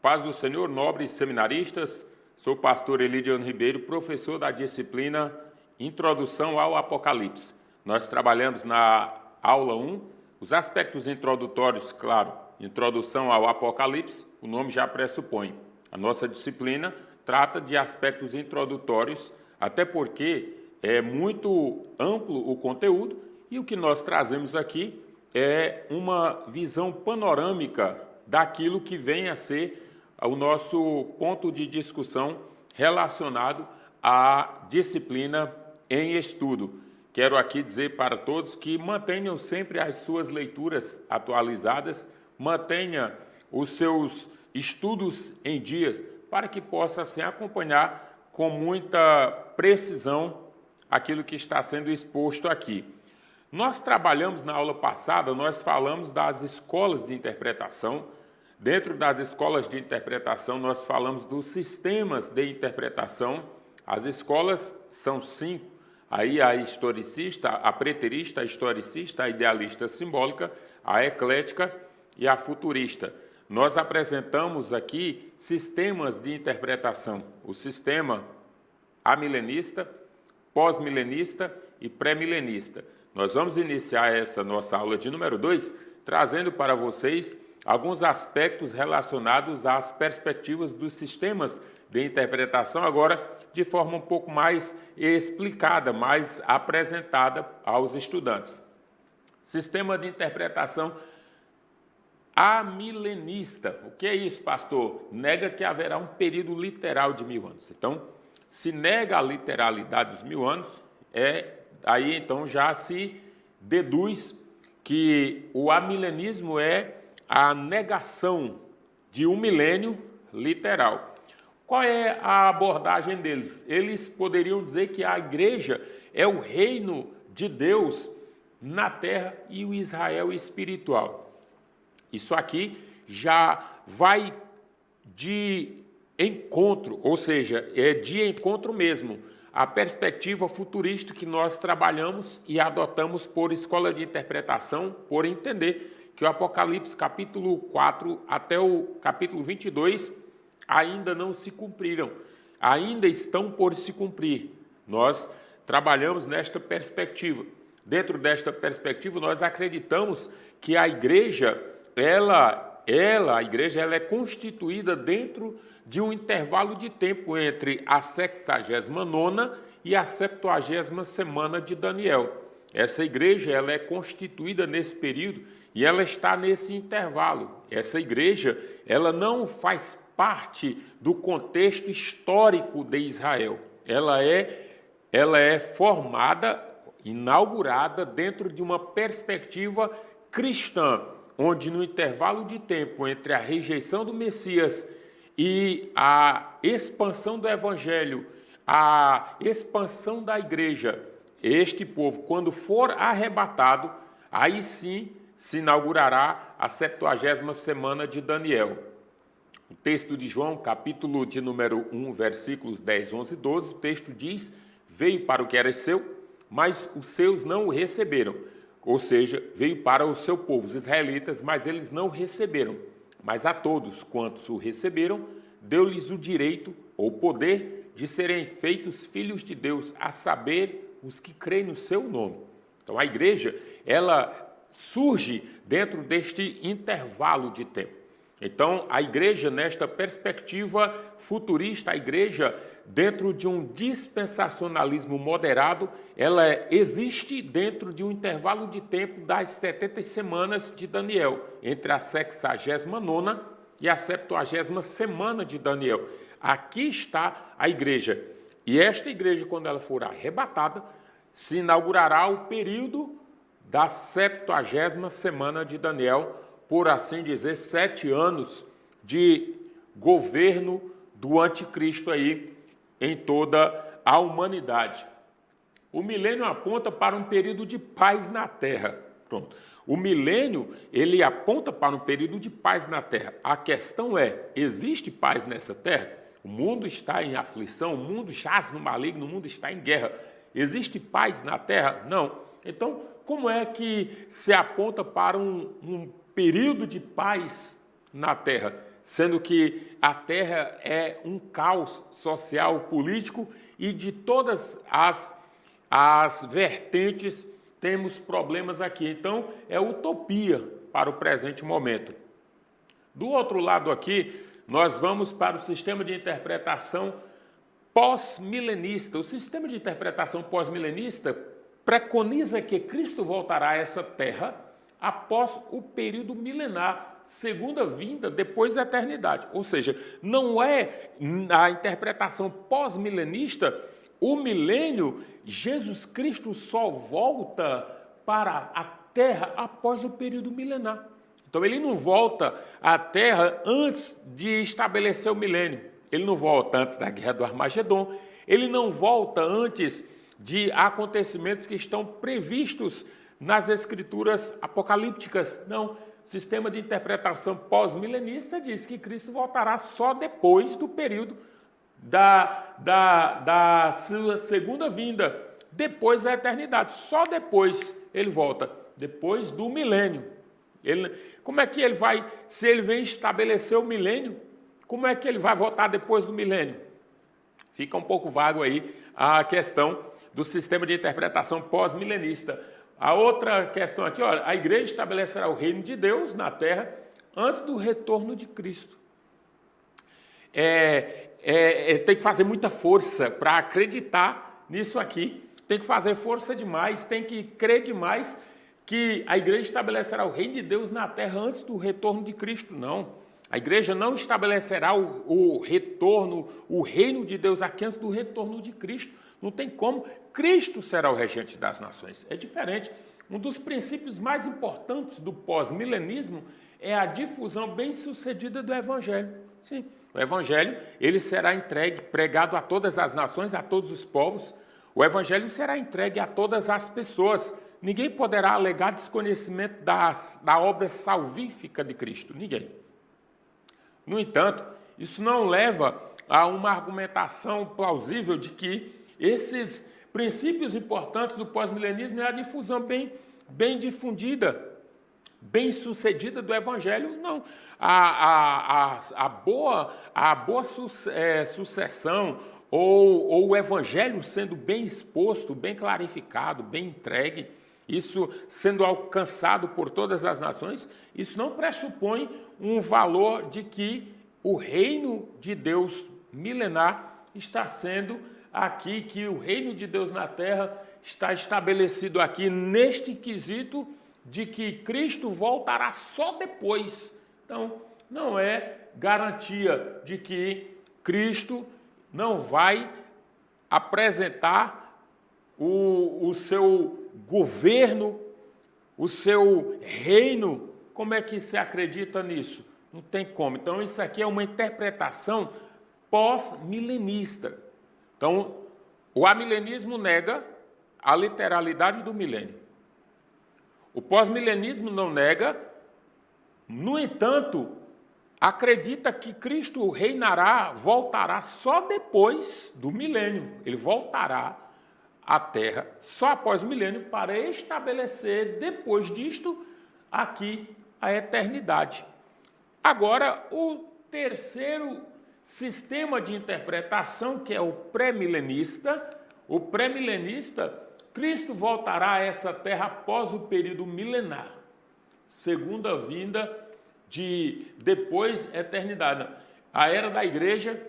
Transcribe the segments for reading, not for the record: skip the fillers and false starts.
Paz do Senhor, nobres seminaristas, sou o pastor Elidiano Ribeiro, professor da disciplina Introdução ao Apocalipse. Nós trabalhamos na aula 1, os aspectos introdutórios, claro, Introdução ao Apocalipse, o nome já pressupõe. A nossa disciplina trata de aspectos introdutórios, até porque é muito amplo o conteúdo e o que nós trazemos aqui é uma visão panorâmica daquilo que vem a ser o nosso ponto de discussão relacionado à disciplina em estudo. Quero aqui dizer para todos que mantenham sempre as suas leituras atualizadas, mantenha os seus estudos em dias, para que possa assim acompanhar com muita precisão aquilo que está sendo exposto aqui. Nós trabalhamos na aula passada, nós falamos das escolas de interpretação. Dentro das escolas de interpretação, nós falamos dos sistemas de interpretação. As escolas são 5. Aí a historicista, a preterista, a historicista, a idealista simbólica, a eclética e a futurista. Nós apresentamos aqui sistemas de interpretação. O sistema amilenista, pós-milenista e pré-milenista. Nós vamos iniciar essa nossa aula de número 2, trazendo para vocês alguns aspectos relacionados às perspectivas dos sistemas de interpretação, agora de forma um pouco mais explicada, mais apresentada aos estudantes. Sistema de interpretação amilenista. O que é isso, pastor? Nega que haverá um período literal de 1000 anos. Então, se nega a literalidade dos 1000 anos, aí então já se deduz que o amilenismo é a negação de um milênio literal. Qual é a abordagem deles? Eles poderiam dizer que a igreja é o reino de Deus na terra e o Israel espiritual. Isso aqui já vai de encontro, ou seja, é de encontro mesmo, a perspectiva futurista que nós trabalhamos e adotamos por escola de interpretação, por entender que o Apocalipse capítulo 4 até o capítulo 22 ainda não se cumpriram, ainda estão por se cumprir. Nós trabalhamos nesta perspectiva. Dentro desta perspectiva, nós acreditamos que a igreja, a igreja é constituída dentro de um intervalo de tempo entre a 69ª e a 70ª semana de Daniel. Essa igreja ela é constituída nesse período e ela está nesse intervalo. Essa igreja ela não faz parte do contexto histórico de Israel. Ela é formada, inaugurada dentro de uma perspectiva cristã, onde no intervalo de tempo entre a rejeição do Messias e a expansão do Evangelho, a expansão da igreja, este povo, quando for arrebatado, aí sim se inaugurará a 70ª semana de Daniel. O texto de João, capítulo de número 1, versículos 10, 11 e 12, o texto diz: veio para o que era seu, mas os seus não o receberam. Ou seja, veio para o seu povo, os israelitas, mas eles não o receberam. Mas a todos quantos o receberam, deu-lhes o direito ou poder de serem feitos filhos de Deus, a saber, os que creem no seu nome. Então a igreja, ela surge dentro deste intervalo de tempo. Então a igreja, nesta perspectiva futurista, a igreja, dentro de um dispensacionalismo moderado, ela existe dentro de um intervalo de tempo das 70 semanas de Daniel, entre a 69ª e a 70ª semana de Daniel. Aqui está a igreja. E esta igreja, quando ela for arrebatada, se inaugurará o período da 70ª semana de Daniel, por assim dizer, 7 anos de governo do anticristo aí em toda a humanidade. O milênio aponta para um período de paz na Terra. Pronto. O milênio, ele aponta para um período de paz na Terra. A questão é, existe paz nessa Terra? O mundo está em aflição, o mundo jaz no maligno, o mundo está em guerra. Existe paz na Terra? Não. Então, como é que se aponta para um período de paz na Terra? sendo que a terra é um caos social, político, e de todas as vertentes temos problemas aqui. Então, é utopia para o presente momento. Do outro lado aqui, nós vamos para o sistema de interpretação pós-milenista. O sistema de interpretação pós-milenista preconiza que Cristo voltará a essa terra após o período milenar, segunda vinda, depois da eternidade. Ou seja, não é a interpretação pós-milenista, o milênio, Jesus Cristo só volta para a terra após o período milenar. Então, ele não volta à terra antes de estabelecer o milênio. Ele não volta antes da guerra do Armagedon. Ele não volta antes de acontecimentos que estão previstos nas escrituras apocalípticas. Não. O sistema de interpretação pós-milenista diz que Cristo voltará só depois do período da sua segunda vinda, depois da eternidade. Só depois ele volta, depois do milênio. Como é que ele vai, se ele vem estabelecer o milênio, como é que ele vai voltar depois do milênio? Fica um pouco vago aí a questão do sistema de interpretação pós-milenista. A outra questão aqui, olha, a igreja estabelecerá o reino de Deus na terra antes do retorno de Cristo. Tem que fazer muita força para acreditar nisso aqui, tem que fazer força demais, tem que crer demais que a igreja estabelecerá o reino de Deus na terra antes do retorno de Cristo. Não. A igreja não estabelecerá o retorno, o reino de Deus aqui antes do retorno de Cristo. Não tem como. Cristo será o regente das nações. É diferente. Um dos princípios mais importantes do pós-milenismo é a difusão bem-sucedida do Evangelho. Sim, o Evangelho ele será entregue, pregado a todas as nações, a todos os povos. O Evangelho será entregue a todas as pessoas. Ninguém poderá alegar desconhecimento da obra salvífica de Cristo. Ninguém. No entanto, isso não leva a uma argumentação plausível de que esses princípios importantes do pós-milenismo é a difusão bem difundida, bem sucedida do Evangelho. Não. A boa sucessão ou o Evangelho sendo bem exposto, bem clarificado, bem entregue, isso sendo alcançado por todas as nações, isso não pressupõe um valor de que o reino de Deus milenar está sendo aqui, que o reino de Deus na terra está estabelecido aqui neste quesito de que Cristo voltará só depois. Então, não é garantia de que Cristo não vai apresentar o seu governo, o seu reino. Como é que se acredita nisso? Não tem como. Então, isso aqui é uma interpretação pós-milenista. Então, o amilenismo nega a literalidade do milênio. O pós-milenismo não nega, no entanto, acredita que Cristo reinará, voltará só depois do milênio. Ele voltará à Terra só após o milênio para estabelecer, depois disto, aqui a eternidade. Agora, o terceiro sistema de interpretação, que é o pré-milenista, Cristo voltará a essa terra após o período milenar, segunda vinda de depois eternidade. A era da igreja,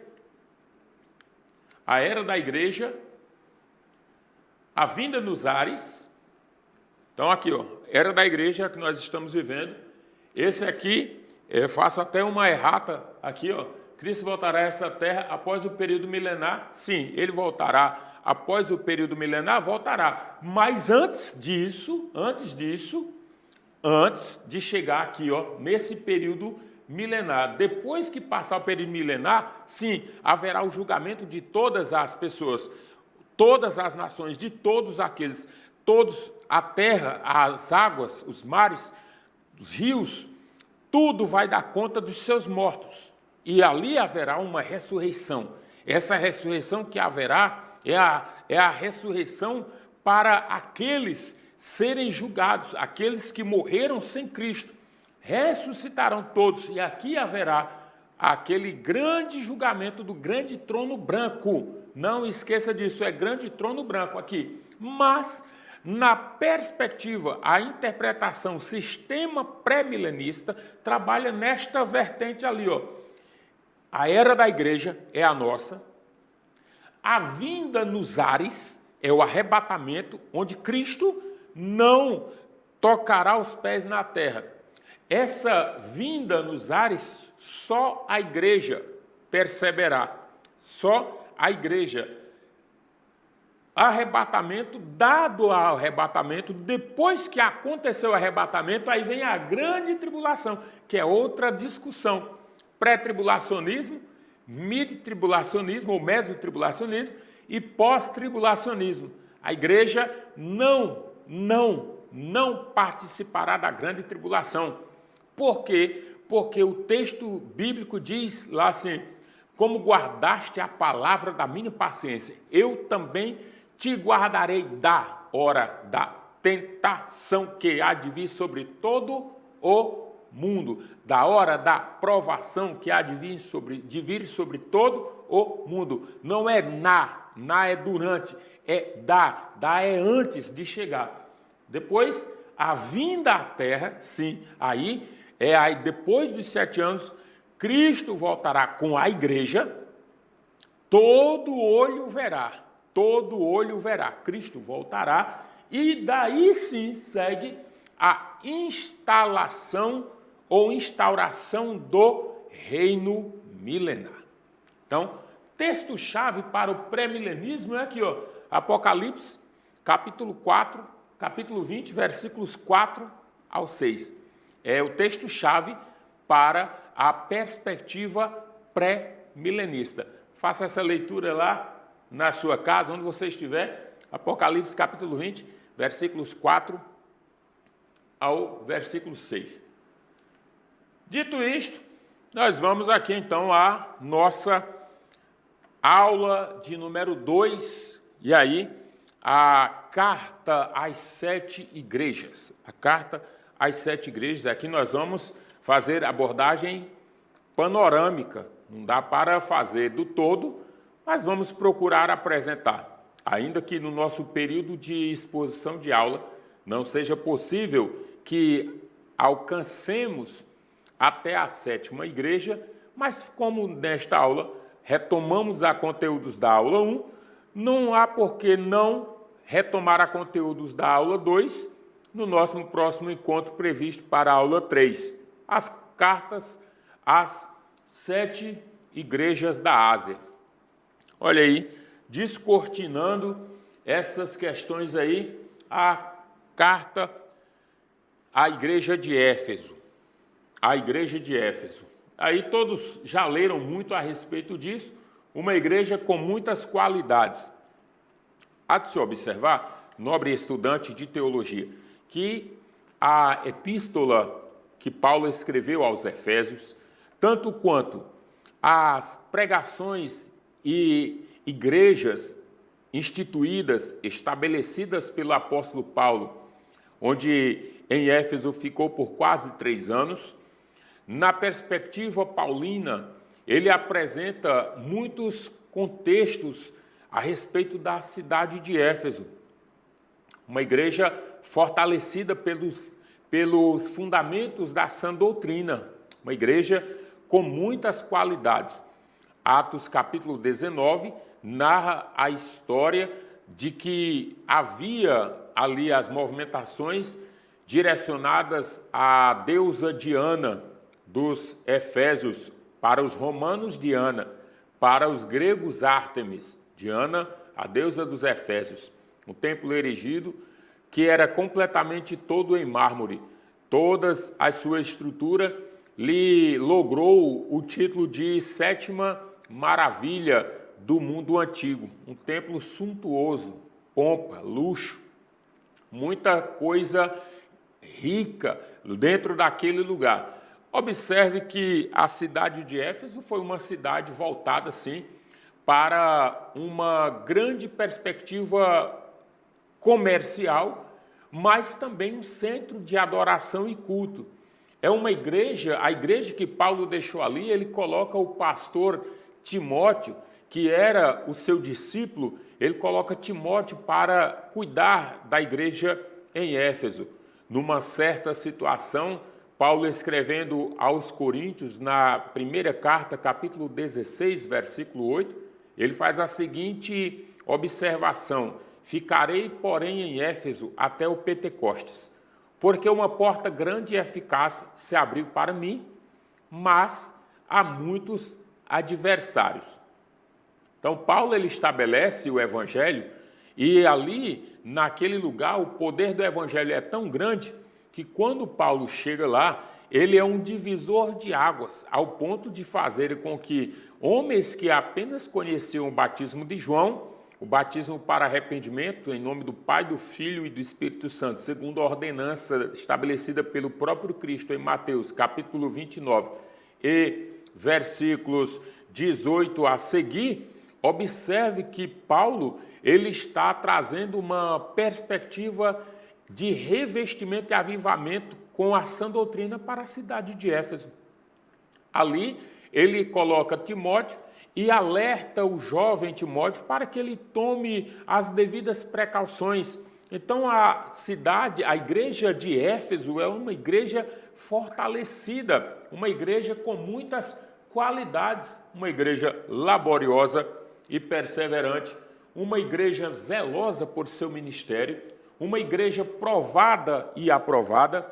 a vinda nos ares. Então aqui, ó, era da igreja que nós estamos vivendo. Esse aqui, eu faço até uma errata aqui, ó. Cristo voltará a essa terra após o período milenar. Sim, ele voltará após o período milenar, voltará. Mas antes de chegar aqui, ó, nesse período milenar, depois que passar o período milenar, sim, haverá o julgamento de todas as pessoas, todas as nações, de todos aqueles, todos, a terra, as águas, os mares, os rios, tudo vai dar conta dos seus mortos. E ali haverá uma ressurreição. Essa ressurreição que haverá é a ressurreição para aqueles serem julgados, aqueles que morreram sem Cristo. Ressuscitarão todos, e aqui haverá aquele grande julgamento do grande trono branco. Não esqueça disso, é grande trono branco aqui. Mas, na perspectiva, a interpretação sistema pré-milenista trabalha nesta vertente ali, ó. A era da igreja é a nossa. A vinda nos ares é o arrebatamento, onde Cristo não tocará os pés na terra. Essa vinda nos ares, só a igreja perceberá. Só a igreja. Arrebatamento, dado ao arrebatamento, depois que aconteceu o arrebatamento, aí vem a grande tribulação, que é outra discussão. Pré-tribulacionismo, mid-tribulacionismo ou mesotribulacionismo e pós-tribulacionismo. A igreja não participará da grande tribulação. Por quê? Porque o texto bíblico diz lá assim: como guardaste a palavra da minha paciência, eu também te guardarei da hora da tentação que há de vir sobre todo o mundo, da hora da provação que há de vir sobre todo o mundo. Não é na é durante, é da é antes de chegar. Depois, a vinda à terra, sim, aí depois dos 7 anos, Cristo voltará com a igreja, todo olho verá, Cristo voltará, e daí sim segue a instalação ou instauração do reino milenar. Então, texto-chave para o pré-milenismo é aqui, ó, Apocalipse, capítulo 4, capítulo 20, versículos 4 ao 6. É o texto-chave para a perspectiva pré-milenista. Faça essa leitura lá na sua casa, onde você estiver. Apocalipse, capítulo 20, versículos 4 ao versículo 6. Dito isto, nós vamos aqui então à nossa aula de número 2, e aí a carta às 7 igrejas. A carta às 7 igrejas, aqui nós vamos fazer abordagem panorâmica, não dá para fazer do todo, mas vamos procurar apresentar. Ainda que no nosso período de exposição de aula não seja possível que alcancemos até a 7ª igreja, mas como nesta aula retomamos a conteúdos da aula 1, não há por que não retomar a conteúdos da aula 2 no nosso próximo encontro previsto para a aula 3. As cartas às 7 igrejas da Ásia. Olha aí, descortinando essas questões aí, a carta à igreja de Éfeso. A igreja de Éfeso. Aí todos já leram muito a respeito disso, uma igreja com muitas qualidades. Há de se observar, nobre estudante de teologia, que a epístola que Paulo escreveu aos Efésios, tanto quanto as pregações e igrejas instituídas, estabelecidas pelo apóstolo Paulo, onde em Éfeso ficou por quase 3 anos, na perspectiva paulina, ele apresenta muitos contextos a respeito da cidade de Éfeso. Uma igreja fortalecida pelos fundamentos da sã doutrina. Uma igreja com muitas qualidades. Atos capítulo 19 narra a história de que havia ali as movimentações direcionadas à deusa Diana, dos Efésios, para os romanos Diana, para os gregos Ártemis. Diana, a deusa dos Efésios. Um templo erigido que era completamente todo em mármore. Toda a sua estrutura lhe logrou o título de 7ª maravilha do mundo antigo. Um templo suntuoso, pompa, luxo, muita coisa rica dentro daquele lugar. Observe que a cidade de Éfeso foi uma cidade voltada, sim, para uma grande perspectiva comercial, mas também um centro de adoração e culto. É uma igreja, a igreja que Paulo deixou ali, ele coloca o pastor Timóteo, que era o seu discípulo, ele coloca Timóteo para cuidar da igreja em Éfeso. Numa certa situação, Paulo escrevendo aos Coríntios, na primeira carta, capítulo 16, versículo 8, ele faz a seguinte observação: ficarei, porém, em Éfeso até o Pentecostes, porque uma porta grande e eficaz se abriu para mim, mas há muitos adversários. Então, Paulo ele estabelece o evangelho e ali, naquele lugar, o poder do evangelho é tão grande que quando Paulo chega lá, ele é um divisor de águas, ao ponto de fazer com que homens que apenas conheciam o batismo de João, o batismo para arrependimento, em nome do Pai, do Filho e do Espírito Santo, segundo a ordenança estabelecida pelo próprio Cristo em Mateus, capítulo 29, e versículos 18 a seguir, observe que Paulo ele está trazendo uma perspectiva de revestimento e avivamento com a sã doutrina para a cidade de Éfeso. Ali, ele coloca Timóteo e alerta o jovem Timóteo para que ele tome as devidas precauções. Então, a cidade, a igreja de Éfeso é uma igreja fortalecida, uma igreja com muitas qualidades, uma igreja laboriosa e perseverante, uma igreja zelosa por seu ministério, uma igreja provada e aprovada,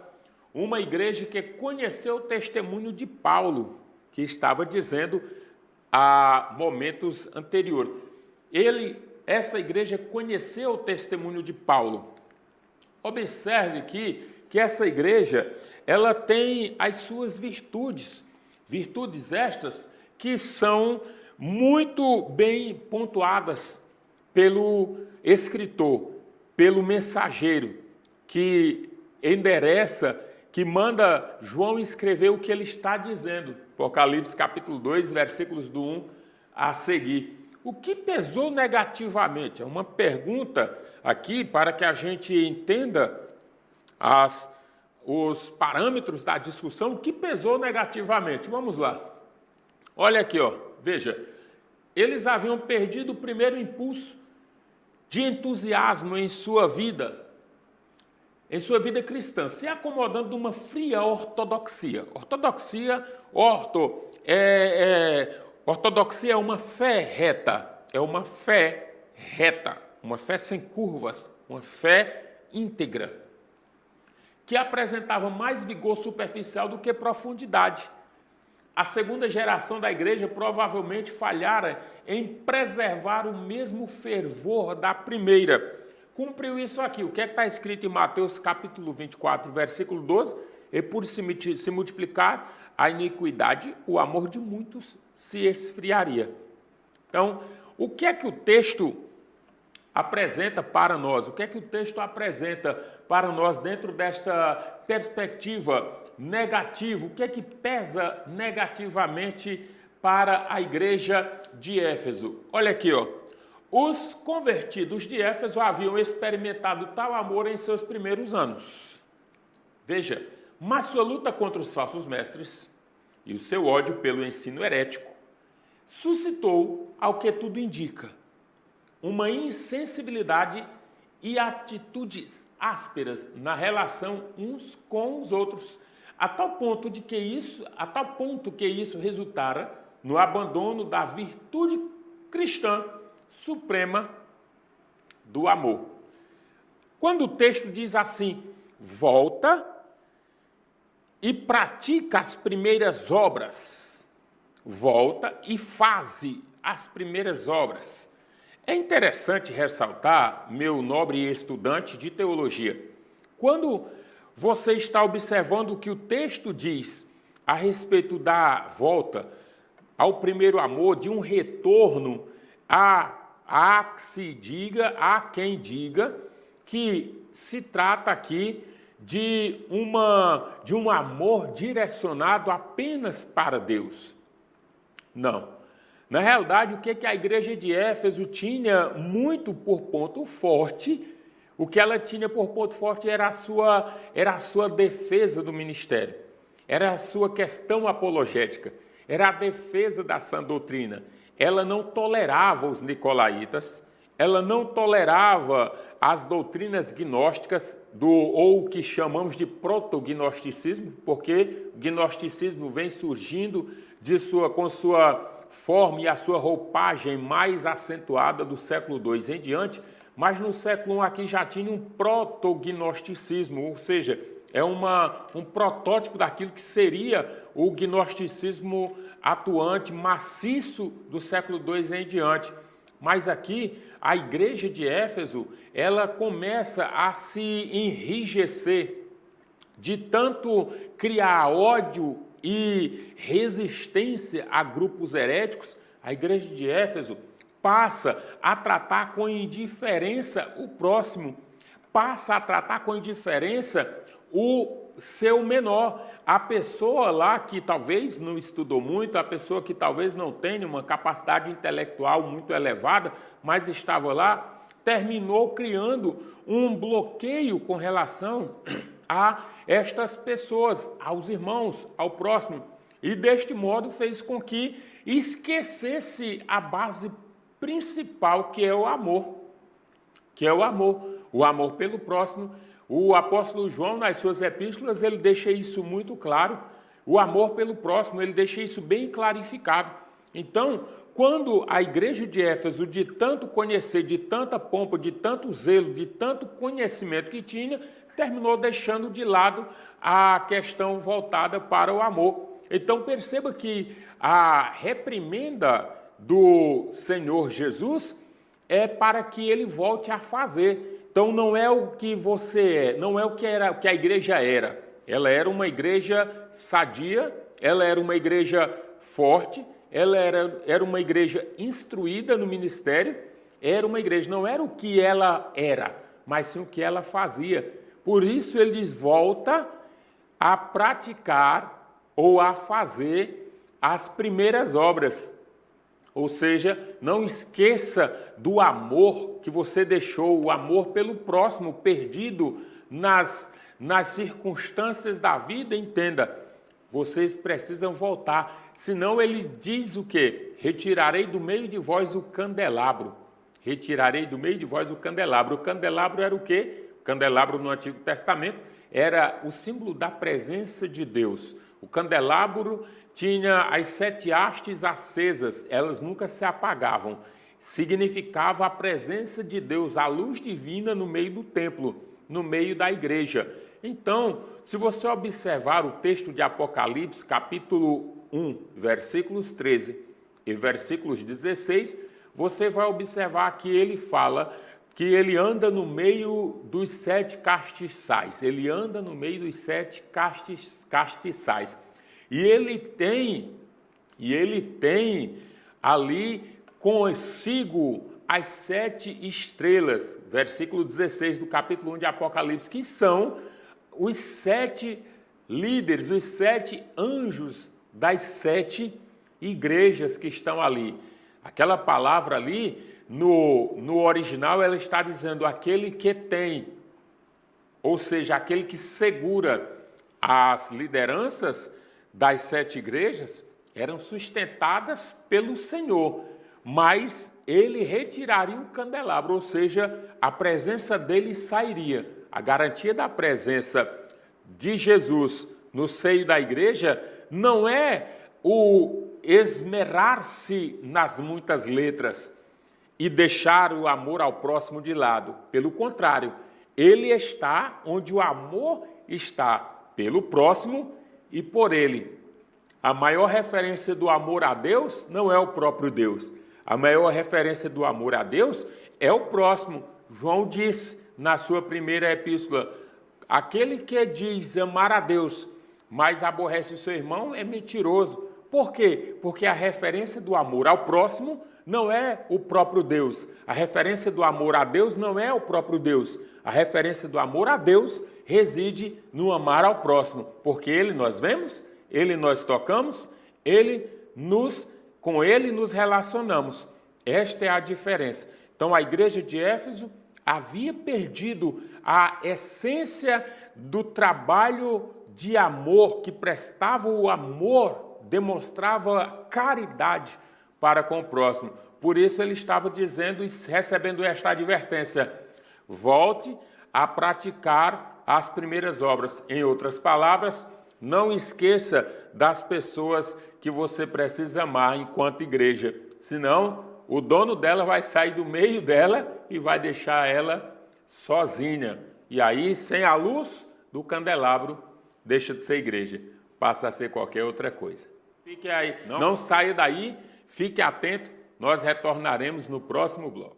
uma igreja que conheceu o testemunho de Paulo, que estava dizendo a momentos anteriores. Essa igreja conheceu o testemunho de Paulo. Observe que essa igreja, ela tem as suas virtudes, virtudes estas que são muito bem pontuadas pelo escritor, pelo mensageiro, que endereça, que manda João escrever o que ele está dizendo. Apocalipse capítulo 2, versículos do 1 a seguir. O que pesou negativamente? É uma pergunta aqui para que a gente entenda os parâmetros da discussão. O que pesou negativamente? Vamos lá. Olha aqui, ó. Veja. Eles haviam perdido o primeiro impulso de entusiasmo em sua vida cristã, se acomodando de uma fria ortodoxia. Ortodoxia é uma fé reta, uma fé sem curvas, uma fé íntegra, que apresentava mais vigor superficial do que profundidade. A segunda geração da igreja provavelmente falhara em preservar o mesmo fervor da primeira. Cumpriu isso aqui. O que é que está escrito em Mateus capítulo 24, versículo 12? E por se multiplicar a iniquidade, o amor de muitos se esfriaria. Então, o que é que o texto apresenta para nós? O que é que o texto apresenta para nós dentro desta perspectiva negativa? O que é que pesa negativamente para a igreja de Éfeso? Olha aqui, ó. Os convertidos de Éfeso haviam experimentado tal amor em seus primeiros anos. Veja, mas sua luta contra os falsos mestres e o seu ódio pelo ensino herético suscitou, ao que tudo indica, uma insensibilidade e atitudes ásperas na relação uns com os outros, a tal ponto que isso resultara no abandono da virtude cristã suprema do amor. Quando o texto diz assim, volta e pratica as primeiras obras, volta e faze as primeiras obras. É interessante ressaltar, meu nobre estudante de teologia, quando você está observando o que o texto diz a respeito da volta ao primeiro amor, de um retorno há quem diga que se trata aqui de um amor direcionado apenas para Deus. Não. Na realidade, o que a igreja de Éfeso tinha muito por ponto forte, o que ela tinha por ponto forte era a sua defesa do ministério. era a sua questão apologética, era a defesa da sã doutrina. Ela não tolerava os nicolaítas, ela não tolerava as doutrinas gnósticas, ou o que chamamos de protognosticismo, porque o gnosticismo vem surgindo com sua forma e a sua roupagem mais acentuada do século II em diante, mas no século I aqui já tinha um protognosticismo, ou seja, é um protótipo daquilo que seria o gnosticismo atuante, maciço do século II em diante. Mas aqui, a igreja de Éfeso, ela começa a se enrijecer de tanto criar ódio e resistência a grupos heréticos. A igreja de Éfeso passa a tratar com indiferença o próximo, passa a tratar com indiferença o seu menor, a pessoa lá que talvez não estudou muito, a pessoa que talvez não tenha uma capacidade intelectual muito elevada, mas estava lá, terminou criando um bloqueio com relação a estas pessoas, aos irmãos, ao próximo, e deste modo fez com que esquecesse a base principal, que é o amor, o amor pelo próximo. O apóstolo João, nas suas epístolas, ele deixa isso muito claro, o amor pelo próximo, ele deixa isso bem clarificado. Então, quando a igreja de Éfeso, de tanto conhecer, de tanta pompa, de tanto zelo, de tanto conhecimento que tinha, terminou deixando de lado a questão voltada para o amor. Então, perceba que a reprimenda do Senhor Jesus é para que ele volte a fazer. Então, não é o que você é, não é o que a igreja era. Ela era uma igreja sadia, ela era uma igreja forte, ela era uma igreja instruída no ministério, era uma igreja, não era o que ela era, mas sim o que ela fazia. Por isso, ele diz, volta a praticar ou a fazer as primeiras obras. Ou seja, não esqueça do amor que você deixou, o amor pelo próximo, perdido nas circunstâncias da vida. Entenda, vocês precisam voltar. Senão ele diz o quê? Retirarei do meio de vós o candelabro. Retirarei do meio de vós o candelabro. O candelabro era o quê? O candelabro no Antigo Testamento era o símbolo da presença de Deus. O candelabro tinha as 7 hastes acesas, elas nunca se apagavam. Significava a presença de Deus, a luz divina no meio do templo, no meio da igreja. Então, se você observar o texto de Apocalipse, capítulo 1, versículos 13 e versículos 16, você vai observar que ele fala que ele anda no meio dos 7 castiçais. Ele anda no meio dos 7 castiçais. E ele tem ali consigo as 7 estrelas, versículo 16 do capítulo 1 de Apocalipse, que são os 7 líderes, os 7 anjos das 7 igrejas que estão ali. Aquela palavra ali, no original, ela está dizendo aquele que tem, ou seja, aquele que segura. As lideranças das 7 igrejas eram sustentadas pelo Senhor, mas ele retiraria o candelabro, ou seja, a presença dele sairia. A garantia da presença de Jesus no seio da igreja não é o esmerar-se nas muitas letras e deixar o amor ao próximo de lado. Pelo contrário, ele está onde o amor está, pelo próximo e por ele. A maior referência do amor a Deus não é o próprio Deus. A maior referência do amor a Deus é o próximo. João diz na sua primeira epístola, aquele que diz amar a Deus, mas aborrece o seu irmão, é mentiroso. Por quê? Porque a referência do amor ao próximo não é o próprio Deus. A referência do amor a Deus não é o próprio Deus. A referência do amor a Deus reside no amar ao próximo, porque ele nós vemos, ele nós tocamos, com ele nos relacionamos. Esta é a diferença. Então, a igreja de Éfeso havia perdido a essência do trabalho de amor, que prestava o amor, demonstrava caridade para com o próximo. Por isso ele estava dizendo e recebendo esta advertência: volte a praticar as primeiras obras. Em outras palavras, não esqueça das pessoas que você precisa amar enquanto igreja, senão o dono dela vai sair do meio dela e vai deixar ela sozinha. E aí, sem a luz do candelabro, deixa de ser igreja, passa a ser qualquer outra coisa. Fique aí, não saia daí, fique atento, nós retornaremos no próximo bloco.